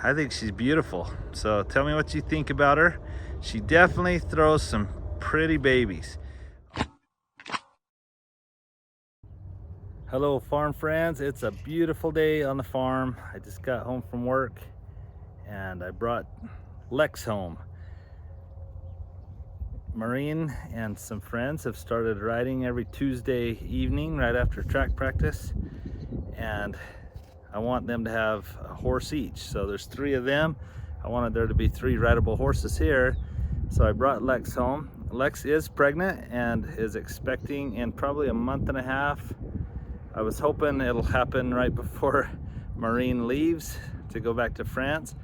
I think she's beautiful. So tell me what you think about her. She definitely throws some pretty babies. Hello farm friends, it's a beautiful day on the farm. I just got home from work and I brought Lex home. Maureen and some friends have started riding every Tuesday evening right after track practice, and I want them to have a horse each. So there's 3 of them. I wanted there to be 3 rideable horses here, so I brought Lex home. Lex is pregnant and is expecting in probably a month and a half. I was hoping it'll happen right before Maureen leaves to go back to France,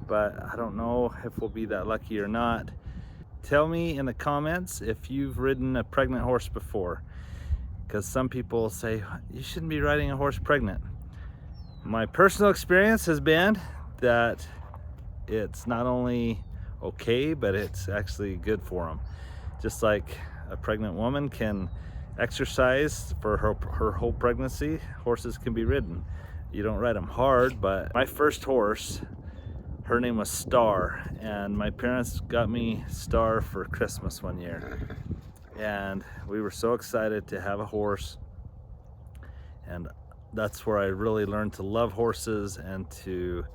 but I don't know if we'll be that lucky or not. Tell me in the comments if you've ridden a pregnant horse before, because some people say you shouldn't be riding a horse pregnant. My personal experience has been that it's not only okay, but it's actually good for them. Just like a pregnant woman can exercise for her whole pregnancy, horses can be ridden. You don't ride them hard, but my first horse, her name was Star, and my parents got me Star for Christmas one year. And we were so excited to have a horse, and that's where I really learned to love horses and to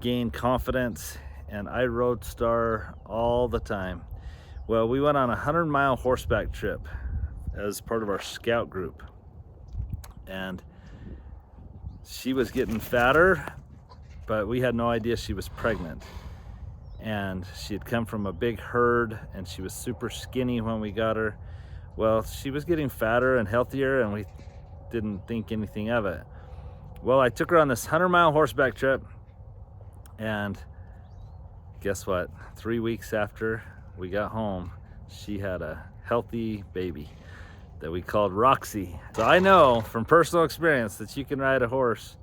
gain confidence, and I rode Star all the time. Well, we went on a 100-mile horseback trip as part of our scout group, and she was getting fatter, but we had no idea she was pregnant. And she had come from a big herd and she was super skinny when we got her. Well, she was getting fatter and healthier and we didn't think anything of it. Well, I took her on this 100-mile horseback trip, and guess what? 3 weeks after we got home, she had a healthy baby that we called Roxy. So I know from personal experience that you can ride a horse,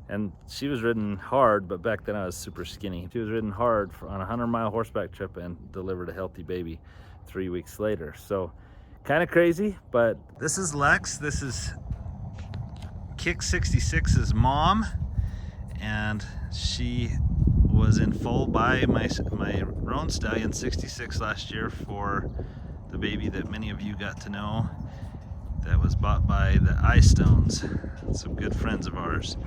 and she was ridden hard, but back then I was super skinny. She was ridden hard on a 100-mile horseback trip and delivered a healthy baby 3 weeks later. So kind of crazy, but this is Lex. This is Kick 66's mom, and she was in foal by my roan stallion 66 last year for the baby that many of you got to know, that was bought by the Eye Stones, some good friends of ours.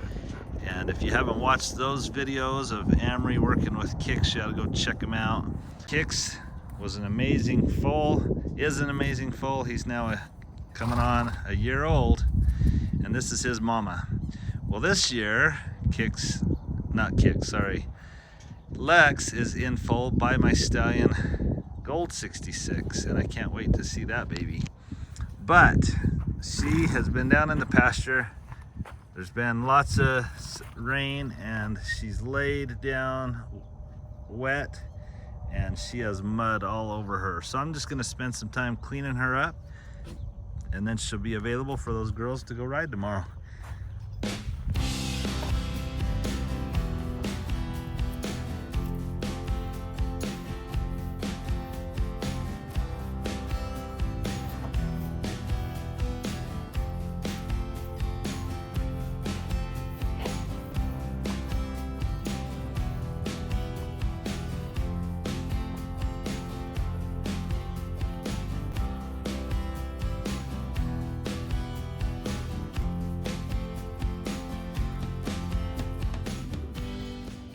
And if you haven't watched those videos of Amory working with Kix, you ought to go check them out. Kix was an amazing foal, is an amazing foal. He's now coming on a year old, and this is his mama. Well, this year, Lex is in foal by my stallion Gold 66, and I can't wait to see that baby. But she has been down in the pasture. There's been lots of rain and she's laid down wet and she has mud all over her. So I'm just gonna spend some time cleaning her up, and then she'll be available for those girls to go ride tomorrow.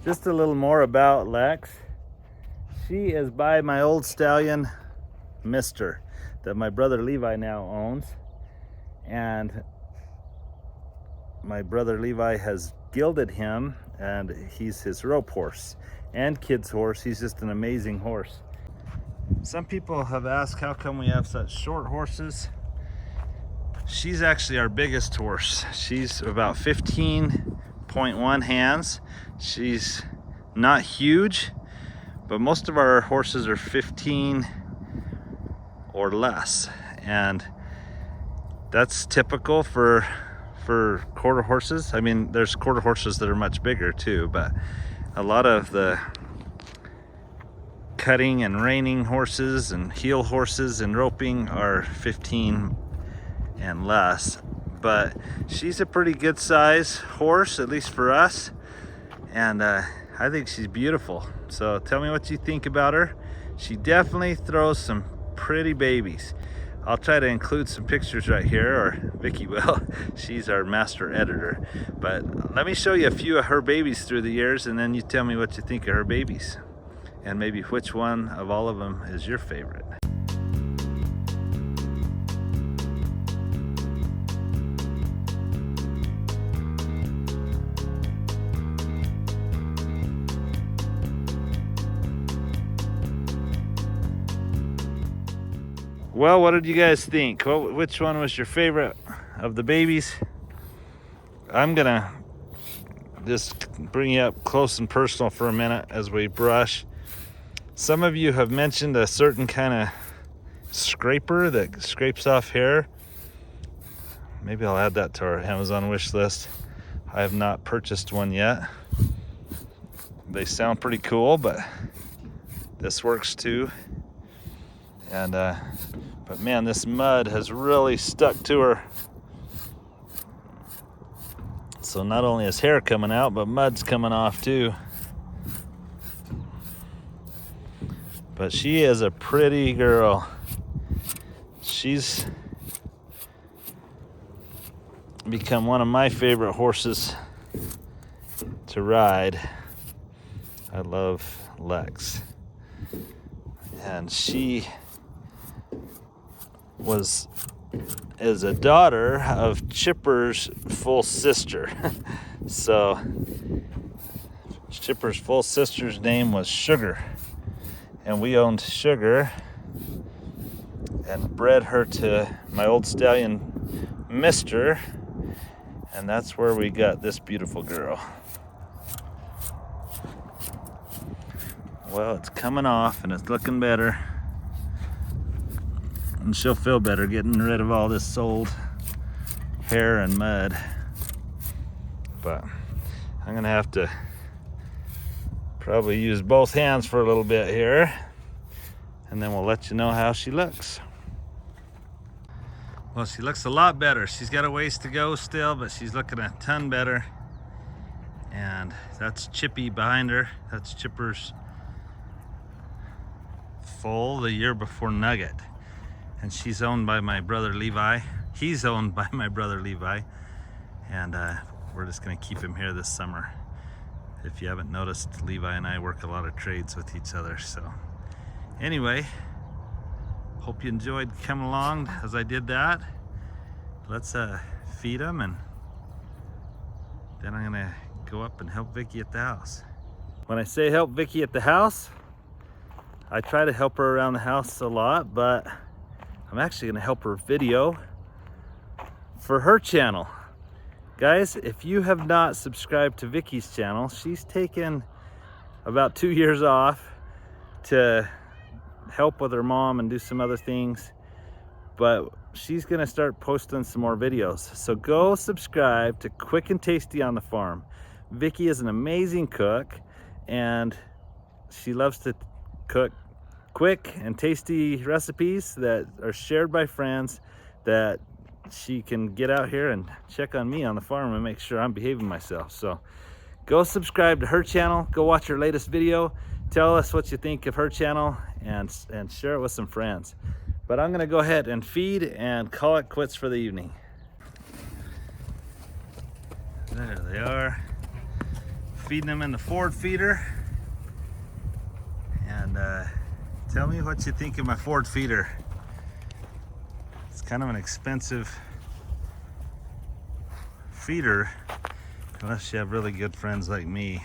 Just a little more about Lex. She is by my old stallion, Mister, that my brother Levi now owns. And my brother Levi has gilded him, and he's his rope horse and kid's horse. He's just an amazing horse. Some people have asked how come we have such short horses. She's actually our biggest horse. She's about 15.1 hands. She's not huge, but most of our horses are 15 or less, and that's typical for quarter horses. I mean, there's quarter horses that are much bigger too, but a lot of the cutting and reining horses and heel horses and roping are 15 and less. But she's a pretty good size horse, at least for us, and I think she's beautiful. So tell me what you think about her. She definitely throws some pretty babies. I'll try to include some pictures right here, or Vicky will. She's our master editor. But let me show you a few of her babies through the years, and then you tell me what you think of her babies. And maybe which one of all of them is your favorite. Well, what did you guys think? Which one was your favorite of the babies? I'm gonna just bring you up close and personal for a minute as we brush. Some of you have mentioned a certain kind of scraper that scrapes off hair. Maybe I'll add that to our Amazon wish list. I have not purchased one yet. They sound pretty cool, but this works too. And but man, this mud has really stuck to her. So not only is hair coming out, but mud's coming off too. But she is a pretty girl. She's become one of my favorite horses to ride. I love Lex. And she is a daughter of Chipper's full sister. So Chipper's full sister's name was Sugar, and we owned Sugar and bred her to my old stallion Mister, and that's where we got this beautiful girl. Well, it's coming off and it's looking better. And she'll feel better getting rid of all this old hair and mud. But I'm gonna have to probably use both hands for a little bit here, and then we'll let you know how she looks. Well, she looks a lot better. She's got a ways to go still, but she's looking a ton better. And that's Chippy behind her. That's Chipper's foal the year before Nugget. And she's owned by my brother Levi. He's owned by my brother Levi. And we're just gonna keep him here this summer. If you haven't noticed, Levi and I work a lot of trades with each other. So anyway, hope you enjoyed coming along as I did that. Let's feed them, and then I'm gonna go up and help Vicky at the house. When I say help Vicky at the house, I try to help her around the house a lot, but I'm actually gonna help her video for her channel. Guys, if you have not subscribed to Vicky's channel, she's taken about 2 years off to help with her mom and do some other things, but she's gonna start posting some more videos. So go subscribe to Quick and Tasty on the Farm. Vicky is an amazing cook, and she loves to cook quick and tasty recipes that are shared by friends, that she can get out here and check on me on the farm and make sure I'm behaving myself. So go subscribe to her channel, go watch her latest video, tell us what you think of her channel, and share it with some friends. But I'm gonna go ahead and feed and call it quits for the evening. There they are, feeding them in the Ford feeder. And tell me what you think of my Ford feeder. It's kind of an expensive feeder, unless you have really good friends like me.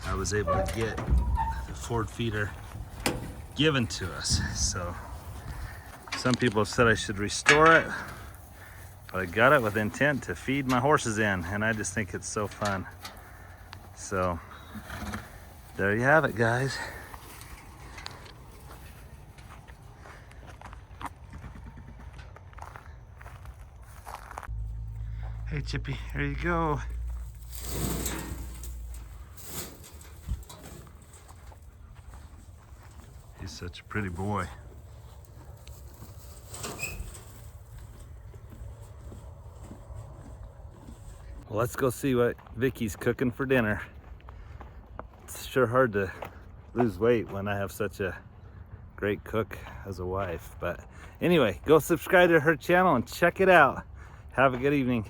I was able to get the Ford feeder given to us. So some people have said I should restore it, but I got it with intent to feed my horses in, and I just think it's so fun. So there you have it, guys. Hey Chippy, here you go. He's such a pretty boy. Well, let's go see what Vicky's cooking for dinner. sure hard to lose weight when I have such a great cook as a wife. But anyway, go subscribe to her channel and check it out. Have a good evening.